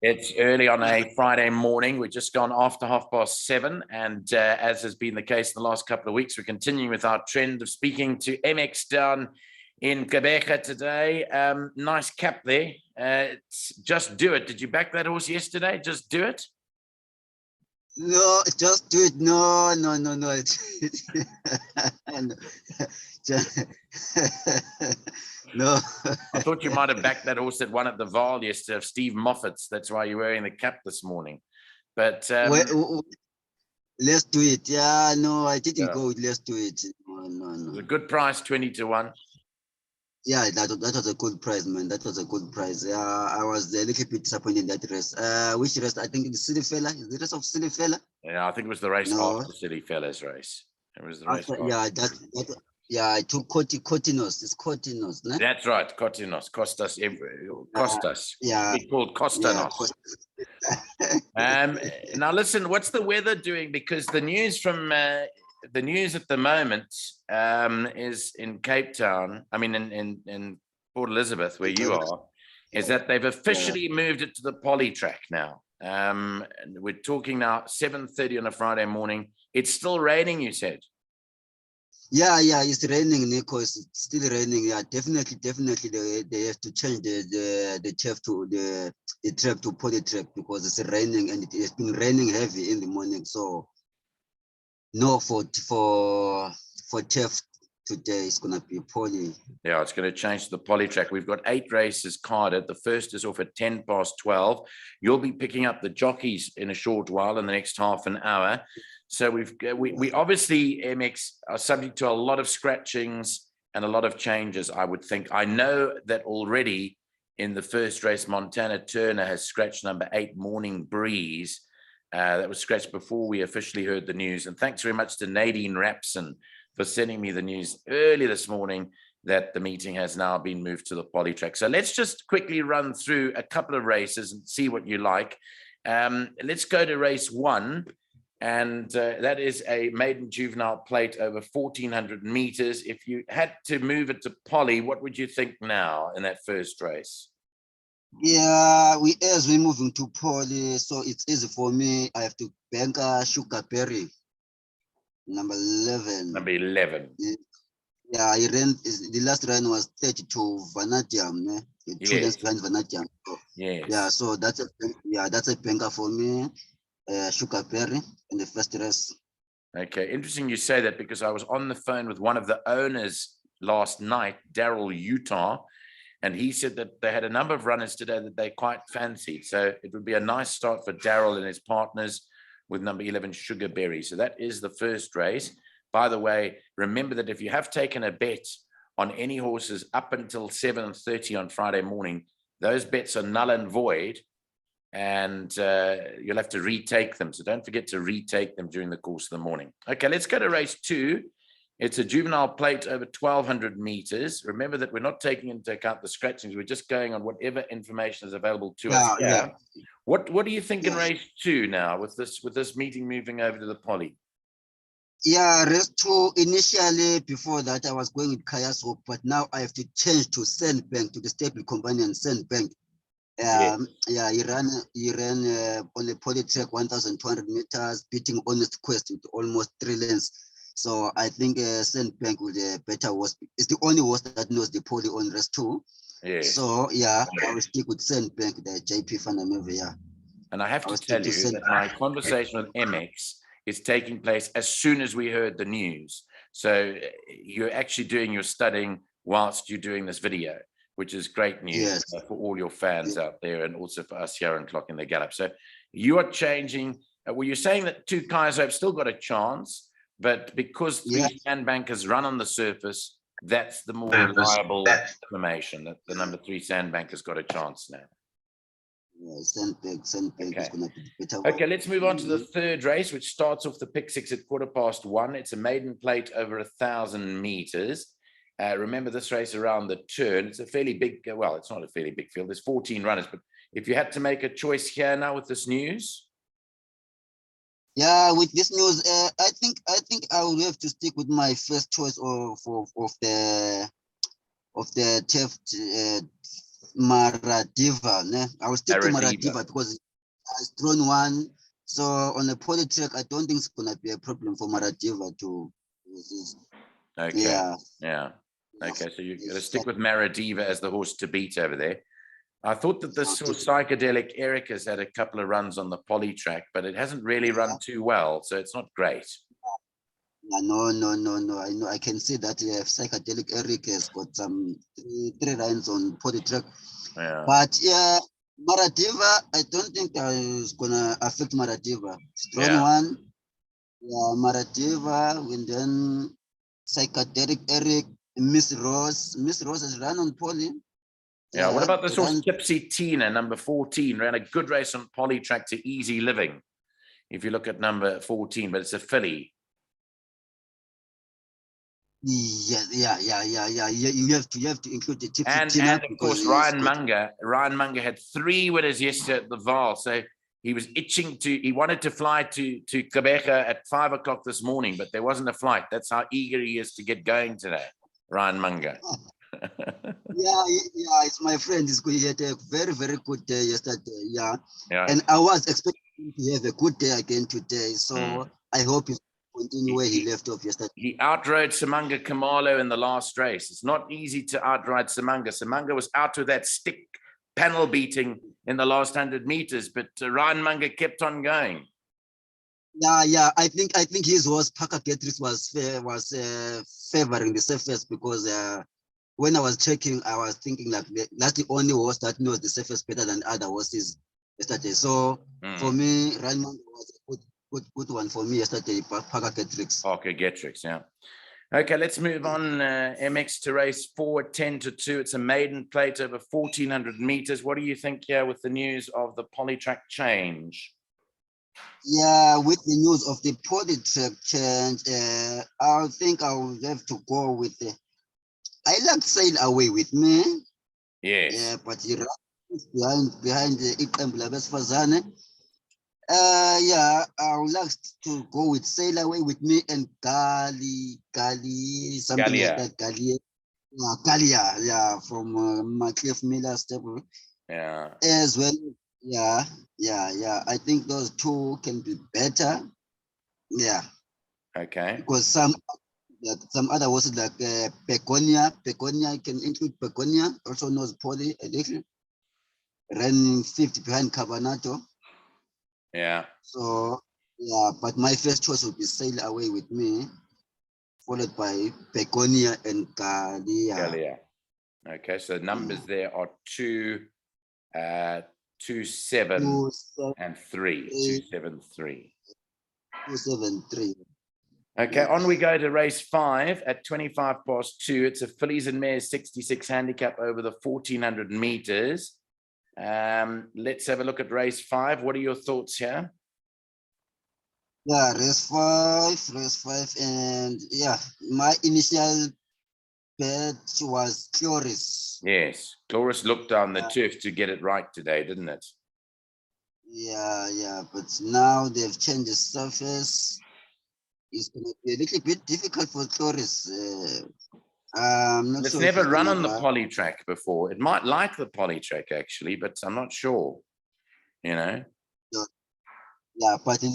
It's early on a Friday morning. We've just gone after 7:30. And as has been the case in the last couple of weeks, we're continuing with our trend of speaking to MX down in Gqeberha today. Nice cap there. Just Do It. Did you back that horse yesterday? Just Do It? No, Just Do It. No. No. I thought you might have backed that horse that won at the Val yesterday of Steve Moffat's. That's why you're wearing the cap this morning. But Let's Do It. Yeah, no, I didn't go with Let's Do It. No. It was a good price, 20-1. Yeah, that was a good price, man. That was a good price. Yeah, I was a little bit disappointed in that race. Which race? I think it's Silly Fella. Is the race of Silly Fella? Yeah, I think it was the race after Silly Fella's race. It was the race after. Yeah, I took Cotinos. It's Cotinos, no? That's right, Cotinos. Costas. Yeah. It's called Costanos. Now listen, what's the weather doing? Because the news from the news at the moment is in Cape Town. I mean, in Port Elizabeth, where you are, is that they've officially moved it to the poly track now. We're talking now 7:30 on a Friday morning. It's still raining, you said. Yeah, it's raining, Nico. It's still raining. Yeah, definitely. They have to change the track to the track to poly track because it's raining and it has been raining heavy in the morning. So no, for Chef today it's gonna be poly. Yeah, it's going to change to the poly track. We've got 8 races carded. The first is off at 12:10. You'll be picking up the jockeys in a short while, in the next half an hour. So we obviously, MX, are subject to a lot of scratchings and a lot of changes, I would think. I know that already in the first race, Montana Turner has scratched number 8, Morning Breeze. That was scratched before we officially heard the news. And thanks very much to Nadine Rapson for sending me the news early this morning that the meeting has now been moved to the poly track. So let's just quickly run through a couple of races and see what you like. Let's go to race 1. And that is a maiden juvenile plate over 1,400 meters. If you had to move it to poly, what would you think now in that first race? Yeah, as we're moving to poly, so it's easy for me. I have to bank Gqeberha, number 11. Number 11. Yeah, he ran. The last run was 32 Vanadium. 2 lengths behind Vanadium. So, yes. Yeah, so that's a banker for me. Gqeberha in the first race. Okay, interesting you say that because I was on the phone with one of the owners last night, Daryl Utah, and he said that they had a number of runners today that they quite fancied. So it would be a nice start for Daryl and his partners with number 11, Gqeberha. So that is the first race. By the way, remember that if you have taken a bet on any horses up until 7:30 on Friday morning, those bets are null and void. And you'll have to retake them. So don't forget to retake them during the course of the morning. Okay, let's go to race 2. It's a juvenile plate over 1,200 meters. Remember that we're not taking into account the scratchings. We're just going on whatever information is available to us. Yeah. What do you think in race 2 now with this meeting moving over to the poly? Yeah, race 2, initially before that I was going with Kaya's Hope, but now I have to change to Sandbank, to the stable companion Sandbank. Yeah, he ran on the poly track 1,200 meters, beating Honest Quest with almost 3 lengths. So I think Sandbank with a better horse. It's the only horse that knows the poly on race 2. Yes. So yeah, I will stick with Sandbank, the JP Fanameva. Yeah. And I have to tell you that my conversation with MX is taking place as soon as we heard the news. So you're actually doing your studying whilst you're doing this video, which is great news for all your fans out there and also for us here on Clock in the Gallop. So you are changing. Well, you're saying that 2 Kai's Hope still got a chance, but because 3 Sandbankers run on the surface, that's the more reliable information that the number 3 Sandbanker's got a chance now. Yeah, Sandbank is going to be better. Okay, let's move on to the third race, which starts off the pick 6 at 1:15. It's a maiden plate over 1,000 meters. Remember this race around the turn, it's a fairly big, well, it's not a fairly big field. There's 14 runners, but if you had to make a choice here now with this news? Yeah, with this news, I think I will have to stick with my first choice of the Maradiva. Ne? I will stick to Maradiva. Maradiva because it's drawn one. So on a poly track, I don't think it's gonna be a problem for Maradiva to resist. Okay. Yeah. Yeah. Okay. So you're going to stick with Maradiva as the horse to beat over there. I thought that this horse Psychedelic Erica's had a couple of runs on the poly track, but it hasn't really run too well, so it's not great. Yeah, no. I know. I can see that Psychedelic Eric has got some three runs on poly track. Yeah. But yeah, Maradiva, I don't think is gonna affect Maradiva. Strong one. Yeah, Maradiva, and then Psychedelic Eric, Miss Rose. Miss Rose has run on poly. Yeah, what about this horse Tipsy Tina, number 14, ran a good race on poly track to Easy Living. If you look at number 14, but it's a filly. Yeah. You have to include the Tipsy And Tina, of course Ryan Munger. Ryan Munger had 3 winners yesterday at the Val, so he was itching to. He wanted to fly to Gqeberha at 5 o'clock this morning, but there wasn't a flight. That's how eager he is to get going today, Ryan Munger. Yeah, it's my friend. He had a very good day yesterday. Yeah. And I was expecting him to have a good day again today. So I hope he continue where he left off yesterday. He outrode Samanga Kamalo in the last race. It's not easy to outride Samanga. Samanga was out with that stick panel beating in the last 100 meters, but Ryan Munger kept on going. Yeah. I think his horse Parker Gatrix was favoring the surface because when I was checking, I was thinking like that's the only horse that knows the surface better than other horses yesterday. So for me, Ryan Munger was a good one for me yesterday. Parker Gatrix. Parker Gatrix, yeah. Okay, let's move on. MX to race 4 at 10-2. It's a maiden plate over 1,400 meters. What do you think here with the news of the polytrack change? Yeah, with the news of the polytrack change, I think I will have to go with I like Sail Away with me. Yes. Yeah, but he runs behind the Gqeberha Besfazane. Yeah, I would like to go with Sail Away with me and Gali, something like that. Galia, yeah, from Cliff Miller stable. Yeah. As well. Yeah. I think those two can be better. Yeah. Okay. Because some other horses like Peconia can include Peconia, also knows poly a little, running 50 behind Cabanato. Yeah. So yeah, but my first choice would be Sail Away with me, followed by Peconia and Galia. Okay, so the numbers there are 2, 2, 7, and 3. 2, 7, 3. 2, 7, 3. Okay, on we go to race 5 at 2. It's a fillies and mares 66 handicap over the 1,400 meters. Let's have a look at race 5. What are your thoughts here? Yeah, race 5, and yeah, my initial bet was Chloris. Yes, Chloris looked on the turf to get it right today, didn't it? Yeah, but now they've changed the surface. It's going to be a little bit difficult for Chloris. I'm not it's sure. Never run on the poly track before. It might like the poly track actually, but I'm not sure. You know. Yeah, but the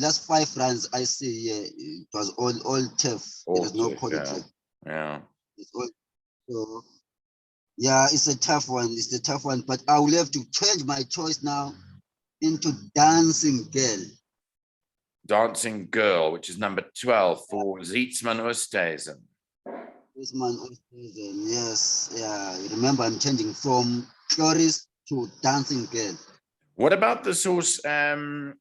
last 5 runs I see, it was all turf. There was no poly track. Yeah. It's all, so, yeah, it's a tough one. But I will have to change my choice now into Dancing Girl. Dancing Girl, which is number 12 for Zietsman Oosthuizen. Yes, yeah. Remember, I'm changing from Chloris to Dancing Girl. What about this horse? The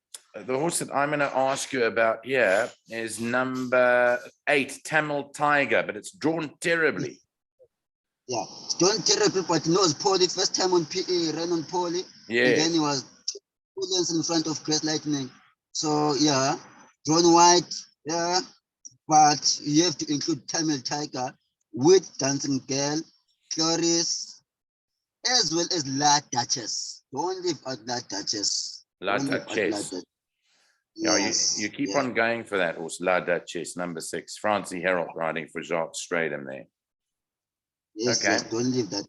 horse that I'm going to ask you about here is number 8, Tamil Tiger, but it's drawn terribly. Yeah, it's drawn terribly, but he knows poly. First time on PE, ran on poly. Yeah. And then he was 2 lengths in front of Grace Lightning. So, yeah, drawn white, yeah. But you have to include Tamil Tiger with Dancing Girl, Chloris, as well as La Duchess. Don't leave out La Duchess. La Duchess. Yes, you keep on going for that horse, La Duchess, number 6. Francie Herald riding for Jacques Stradham there. Yes, don't leave that.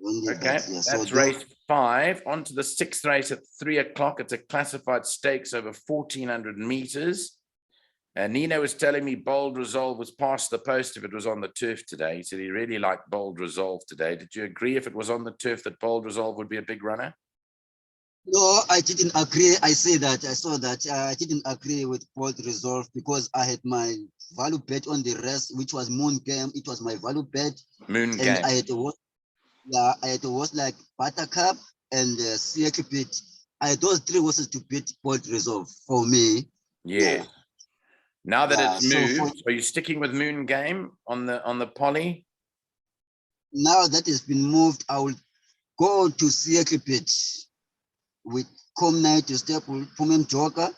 Only Okay, that, yeah. So that's race 5. On to the 6th race at 3 o'clock. It's a classified stakes over 1,400 meters. Nino was telling me Bold Resolve was past the post if it was on the turf today. He said he really liked Bold Resolve today. Did you agree if it was on the turf that Bold Resolve would be a big runner? No, I didn't agree. I saw that. I didn't agree with Bold Resolve because I had my value bet on the rest, which was Moon Game. It was my value bet. Moon And Game. I had to watch, I had to watch like Buttercup and Siaki Pit. I had those 3 horses to beat Bold Resolve for me. Yeah. Now that Yeah, it's so for moved, are you sticking with Moon Game on the poly? now that it's been moved, I will go to Siaki Pit with Com Night to step with Pumem Joker.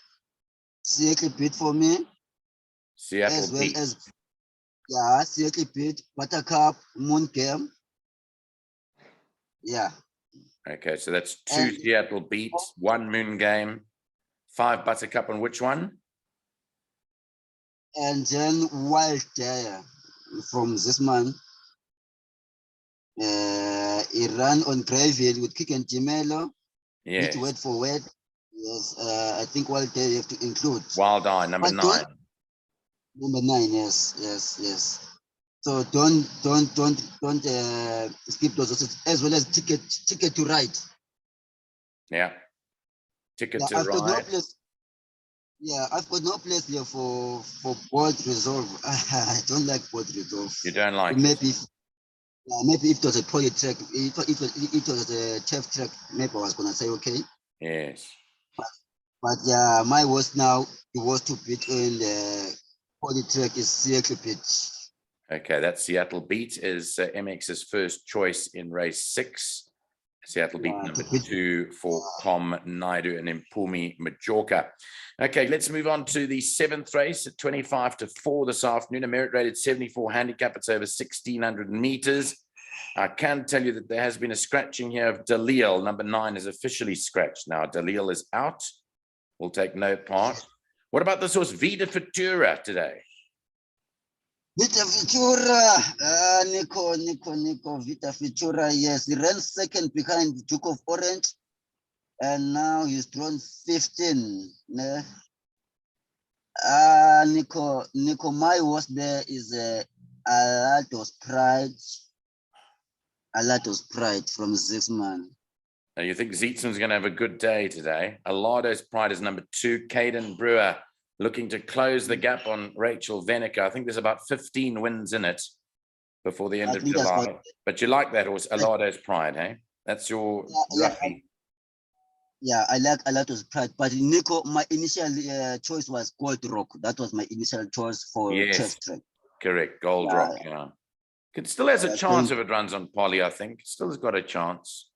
Siaki Pit for me, Seattle as well Beat. as Siaki Pit, Buttercup, Moon Game. Yeah. Okay, so that's 2 And Seattle Beats, 1 Moon Game, 5 Buttercup, and which one? and then Wild Dare from this month. He ran on Greyville with Kick and Gqeberha. Need Yes. to wait for word. Yes, I think Wild Dare you have to include. Wild Eye, number But 9. Number 9, yes. So don't skip those also, as well as ticket to ride. Yeah. Ticket Yeah, to I've got no Ride. place. Yeah, I've got no place here for Board Resolve. I don't like Board Resolve. You don't like it? Maybe if it was a poly track, if it was a turf track, maybe I was gonna say okay. Yes. But yeah, my worst now, the worst to beat in the poly track is Seattle Pitch. Okay, that Seattle Beat is MX's first choice in race 6. Seattle Beat number 2 for Tom Naidu and Impumi Majorca. Okay, let's move on to the 7th race at 25 to 4 this afternoon. A merit rated 74 handicap. It's over 1,600 meters. I can tell you that there has been a scratching here of Dalil. Number 9 is officially scratched now. Dalil is out. Will take no part. What about this horse Vida Futura today? Vita Futura, Nico, Vita Futura, yes. He ran second behind Duke of Orange, and now he's drawn 15. Nico, my horse there is Alatos Pride from Zixman. Now you think Zeetzen's going to have a good day today? Alado's Pride is number 2. Caden Brewer looking to close the gap on Rachel Venica. I think there's about 15 wins in it before the end of July. But you like that horse, Alado's Pride, hey? That's your roughly. Yeah, I like Alatos Pride. But Nico, my initial choice was Gold Rock. That was my initial choice for test track. Correct, Gold Rock, yeah. It still has a chance if it runs on poly, I think. Still has got a chance.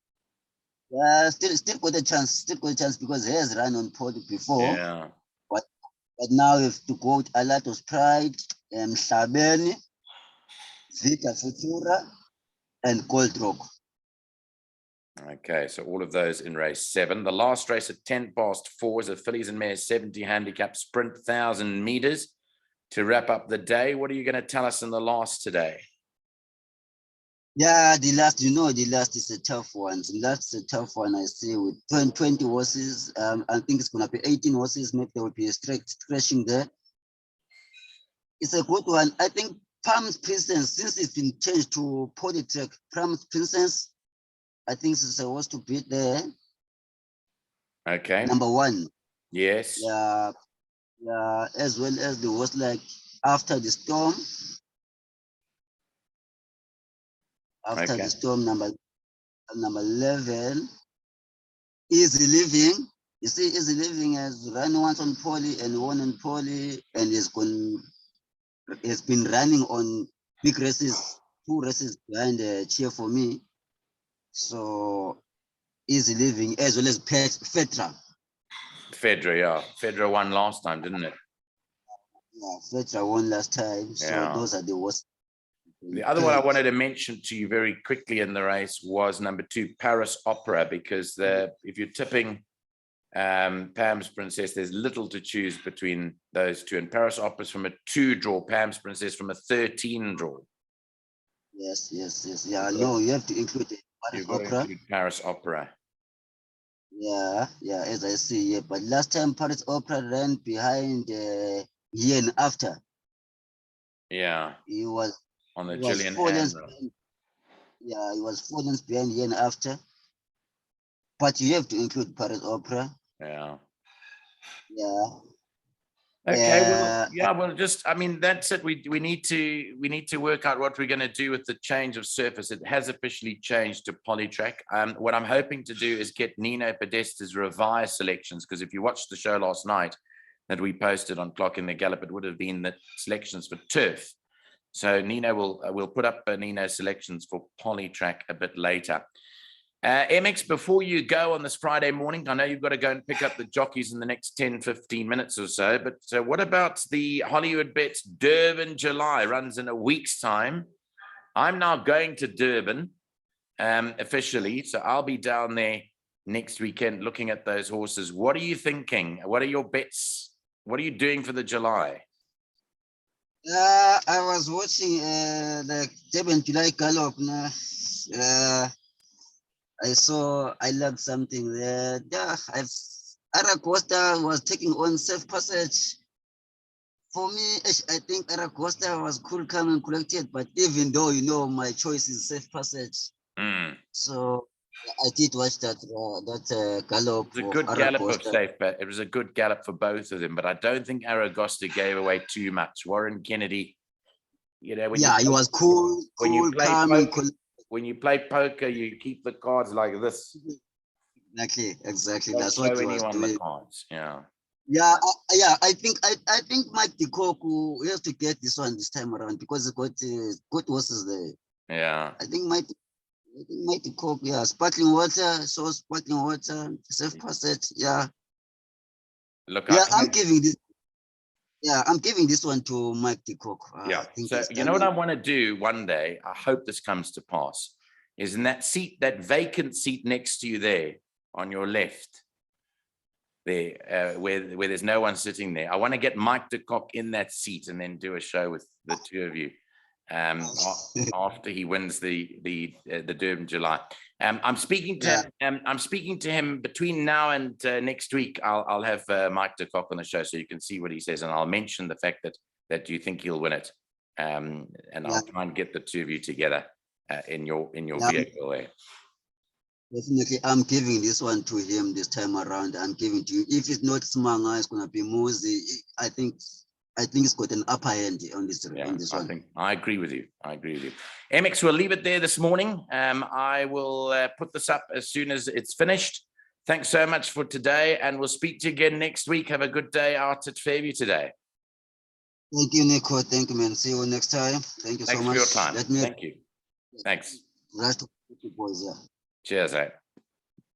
Yeah, still got a chance. Because he has run on poly before. Yeah. But now we have to go with Alatos Pride, Mhlabeni, Vita Futura, and Gold Rock. Okay, so all of those in race 7. The last race at 10 past 4 is a fillies and mares 70 handicap sprint 1,000 meters to wrap up the day. What are you going to tell us in the last today? Yeah, the last is a tough one. The last is a tough one, I see, with 20 horses. I think it's going to be 18 horses. Maybe there will be a stretching there. It's a good one. I think Palms Princess, since it's been changed to Polytrack, Palms Princess, I think it's a horse to beat there. Okay. Number 1. Yes. Yeah, as well as the horse like After the Storm. After the Storm, number 11. Easy Living. You see, Easy Living has run once on poly and won on poly, and has been running on big races, 2 races behind Cheer for Me. So Easy Living, as well as Fedra. Fedra won last time, didn't it? Yeah, Fedra won last time. So those are the worst. The other one I wanted to mention to you very quickly in the race was number 2, Paris Opera, because if you're tipping Pam's Princess, there's little to choose between those 2. And Paris Opera's from a 2 draw, Pam's Princess from a 13 draw. Yes. Yeah, no, you have to include it. You've got to Opera. include Paris Opera. Yeah, as I see here. But last time Paris Opera ran behind Year and After. Yeah, He was on the he was Gillian 4 lengths Ann. behind, he was 4 lengths behind Year and After. But you have to include Paris Opera. Yeah. Yeah. Okay, well, yeah, well, just I mean, that's it. We need to work out what we're going to do with the change of surface. It has officially changed to Polytrack. What I'm hoping to do is get Nino Podesta's revised selections, because if you watched the show last night that we posted on Clock in the Gallop, it would have been the selections for turf. So Nino will put up Nino's selections for Polytrack a bit later. MX, before you go on this Friday morning, I know you've got to go and pick up the jockeys in the next 10, 15 minutes or so, but what about the Hollywood Bets Durban July? Runs in a week's time. I'm now going to Durban officially, so I'll be down there next weekend looking at those horses. What are you thinking? What are your bets? What are you doing for the July? I was watching the Durban July Gallop. I learned something there. Yeah, Aragosta was taking on Safe Passage. For me, I think Aragosta was cool, calm, and collected. But even though my choice is Safe Passage, so I did watch that gallop. It was a good gallop of Safe, but it was a good gallop for both of them. But I don't think Aragosta gave away too much. Warren Kennedy, he was cool, calm, and collected. When you play poker, you keep the cards like this. Exactly. Don't That's what he was doing. the cards. Yeah. I think Mike Dikoku has to get this one this time around because he got good horses there. Yeah. I think Mike Dikoku, Sparkling Water, Safe Passage. Yeah. Look, I'm giving this. Yeah, I'm giving this one to Mike Dikoku. Yeah. So you know what I want to do one day? I hope this comes to pass. Is in that seat, that vacant seat next to you there on your left, there, where there's no one sitting there. I want to get Mike Dikoku in that seat and then do a show with the two of you after he wins the Durban July. I'm speaking to him between now and next week. I'll have Mike Dikoku on the show so you can see what he says, and I'll mention the fact that you think he'll win it, and I'll try and get the two of you together in your vehicle there. Definitely, I'm giving this one to him this time around. I'm giving to you. If it's not Smanga, it's gonna be Muzi. I think it's got an upper hand on this one. I agree with you. MX, we'll leave it there this morning. I will put this up as soon as it's finished. Thanks so much for today, and we'll speak to you again next week. Have a good day out at Fairview today. Thank you, Nico. Thank you, man. See you next time. Thank you so much. Thanks for your time. Thank you. Thanks. Rest of the boys, Cheers,